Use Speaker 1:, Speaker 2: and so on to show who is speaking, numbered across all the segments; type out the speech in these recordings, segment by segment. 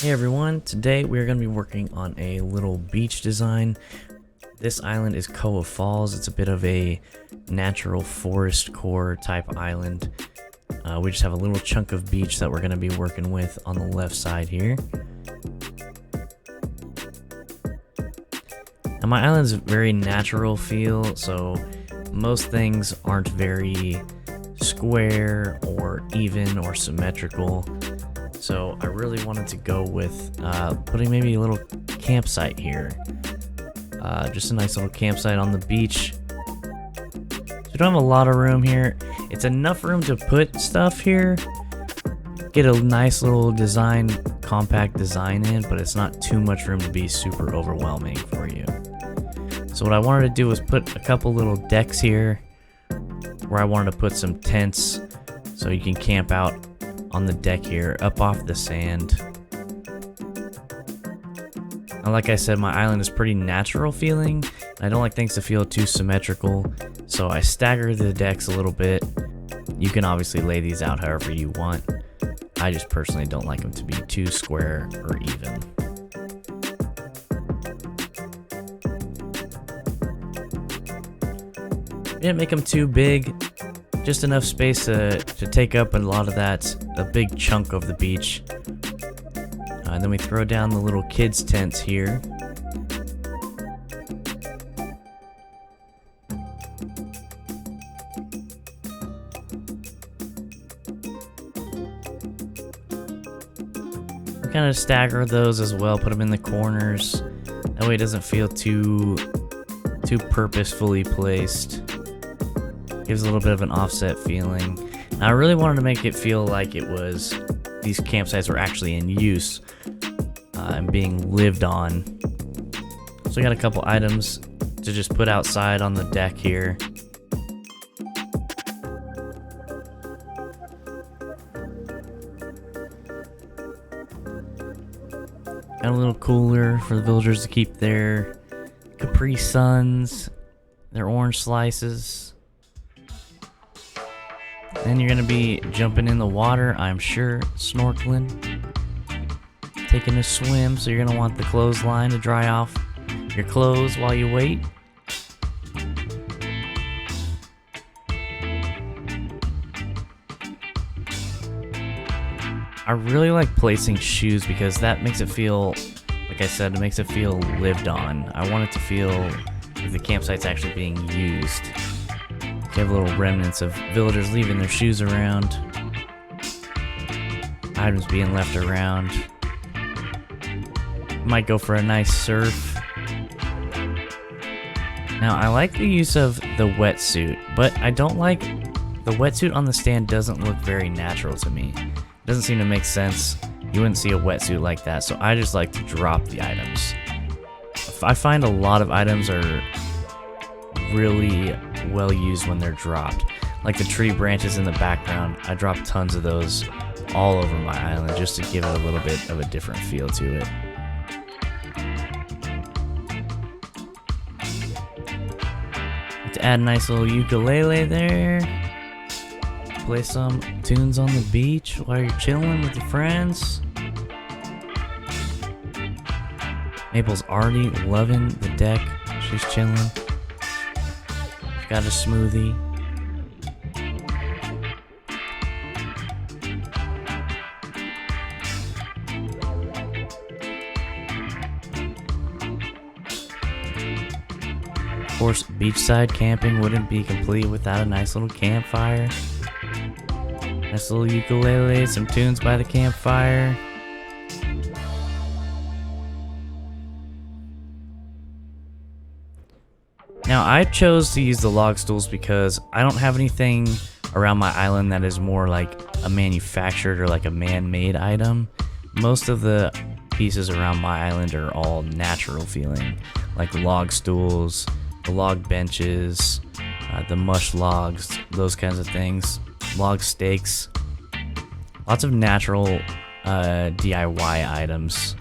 Speaker 1: Hey everyone, today we're going to be working on a little beach design. This island is Koa Falls. It's a bit of a natural forest core type island. We just have a little chunk of beach that we're going to be working with on the left side here. Now my island's a very natural feel, so most things aren't very square or even or symmetrical. So I really wanted to go with putting maybe a little campsite here. Just a nice little campsite on the beach. So we don't have a lot of room here. It's enough room to put stuff here. Get a nice little design, compact design in, but it's not too much room to be super overwhelming for you. So what I wanted to do was put a couple little decks here where I wanted to put some tents so you can camp out on the deck here, up off the sand. And like I said, my island is pretty natural feeling. I don't like things to feel too symmetrical, so I stagger the decks a little bit. You can obviously lay these out however you want. I just personally don't like them to be too square or even. Didn't make them too big. Just enough space to take up a lot of that, a big chunk of the beach. And then we throw down the little kids' tents here. We kind of stagger those as well, put them in the corners. That way it doesn't feel too purposefully placed. Gives a little bit of an offset feeling. Now I really wanted to make it feel like it was these campsites were actually in use and being lived on. So I got a couple items to just put outside on the deck here. Got a little cooler for the villagers to keep their Capri Suns, their orange slices. Then you're going to be jumping in the water, I'm sure, snorkeling, taking a swim, so you're going to want the clothesline to dry off your clothes while you wait. I really like placing shoes because that makes it feel, like I said, it makes it feel lived on. I want it to feel like the campsite's actually being used. You have little remnants of villagers leaving their shoes around, items being left around. Might go for a nice surf. Now I like the use of the wetsuit, but I don't like the wetsuit on the stand. Doesn't look very natural to me. It doesn't seem to make sense. You wouldn't see a wetsuit like that, so I just like to drop the items. I find a lot of items are really well used when they're dropped. Like the tree branches in the background, I drop tons of those all over my island just to give it a little bit of a different feel to it. To add a nice little ukulele there. Play some tunes on the beach while you're chilling with your friends. Maple's already loving the deck. She's chilling. Got a smoothie. Of course, beachside camping wouldn't be complete without a nice little campfire. Nice little ukulele, some tunes by the campfire. Now I chose to use the log stools because I don't have anything around my island that is more like a manufactured or like a man-made item. Most of the pieces around my island are all natural feeling, like the log stools, the log benches, the mush logs, those kinds of things, log stakes. Lots of natural DIY items.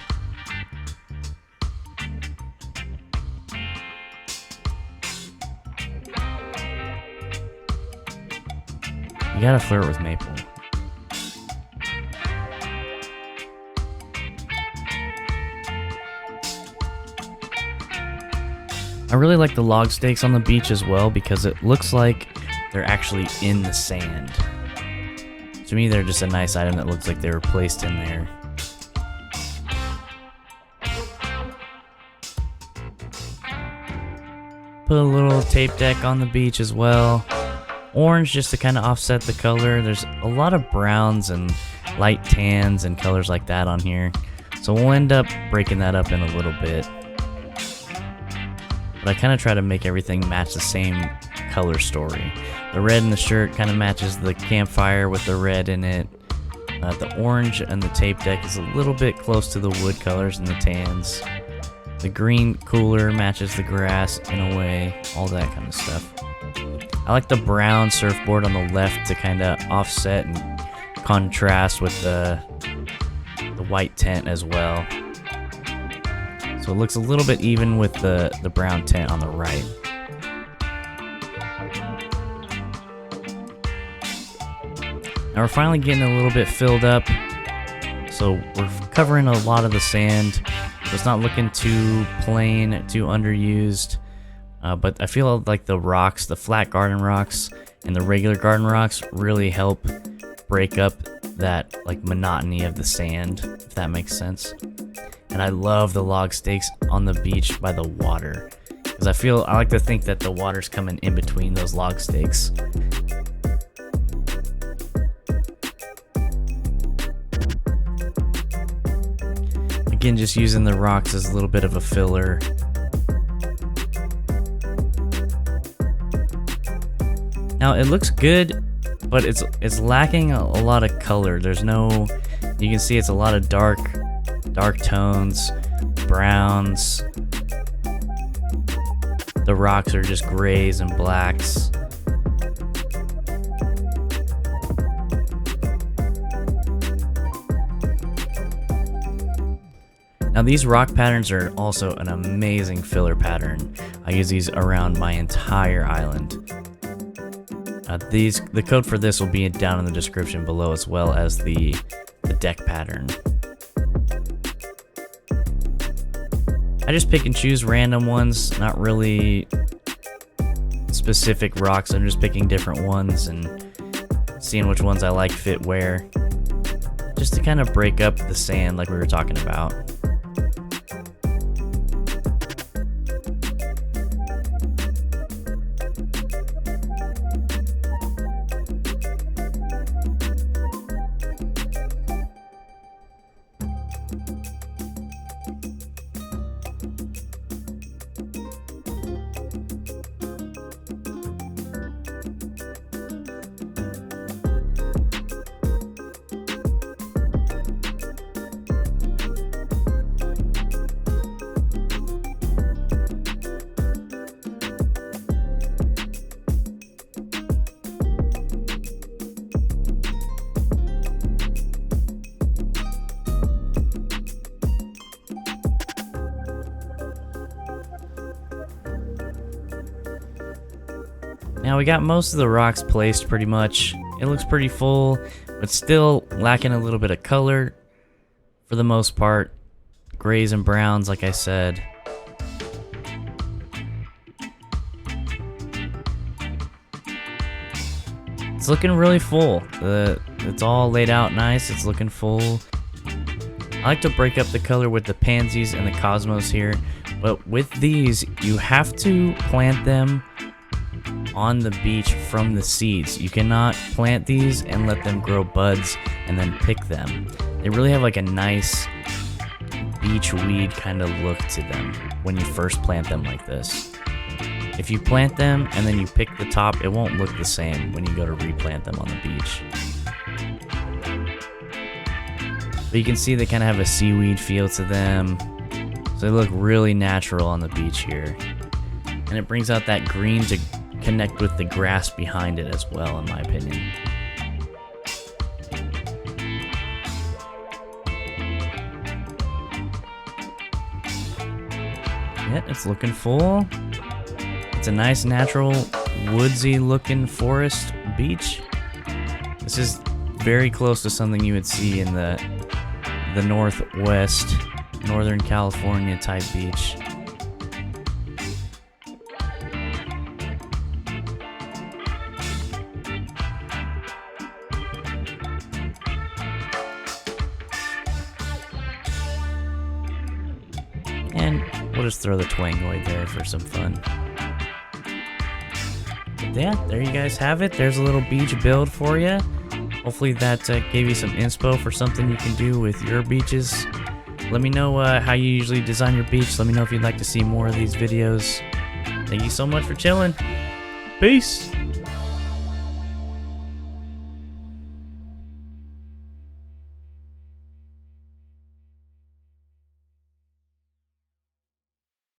Speaker 1: You gotta flirt with Maple. I really like the log stakes on the beach as well because it looks like they're actually in the sand. To me, they're just a nice item that looks like they were placed in there. Put a little tape deck on the beach as well. Orange just to kind of offset the color. There's a lot of browns and light tans and colors like that on here. So we'll end up breaking that up in a little bit. But I kind of try to make everything match the same color story. The red in the shirt kind of matches the campfire with the red in it. The orange and the tape deck is a little bit close to the wood colors and the tans. The green cooler matches the grass in a way, all that kind of stuff. I like the brown surfboard on the left to kind of offset and contrast with the white tent as well. So it looks a little bit even with the brown tent on the right. Now we're finally getting a little bit filled up. So we're covering a lot of the sand. So it's not looking too plain, too underused. But I feel like the rocks, the flat garden rocks and the regular garden rocks really help break up that like monotony of the sand, if that makes sense. And I love the log stakes on the beach by the water, because I like to think that the water's coming in between those log stakes. Again, just using the rocks as a little bit of a filler. Now it looks good, but it's lacking a lot of color. There's no, you can see it's a lot of dark tones, browns. The rocks are just grays and blacks. Now these rock patterns are also an amazing filler pattern. I use these around my entire island. The code for this will be down in the description below, as well as the deck pattern. I just pick and choose random ones, not really specific rocks. I'm just picking different ones and seeing which ones I like fit where, just to kind of break up the sand like we were talking about. Now we got most of the rocks placed pretty much. It looks pretty full, but still lacking a little bit of color for the most part. Grays and browns, like I said. It's looking really full. It's all laid out nice. It's looking full. I like to break up the color with the pansies and the cosmos here, but with these, you have to plant them on the beach from the seeds. You cannot plant these and let them grow buds and then pick them. They really have like a nice beach weed kind of look to them when you first plant them like this. If you plant them and then you pick the top, it won't look the same when you go to replant them on the beach. But you can see they kind of have a seaweed feel to them, so they look really natural on the beach here. And it brings out that green to connect with the grass behind it as well, in my opinion. Yeah, it's looking full. It's a nice natural woodsy looking forest beach. This is very close to something you would see in the northwest, Northern California type beach. And we'll just throw the twangoid there for some fun. But yeah, there you guys have it. There's a little beach build for you. Hopefully that gave you some inspo for something you can do with your beaches. Let me know how you usually design your beach. Let me know if you'd like to see more of these videos. Thank you so much for chilling. Peace!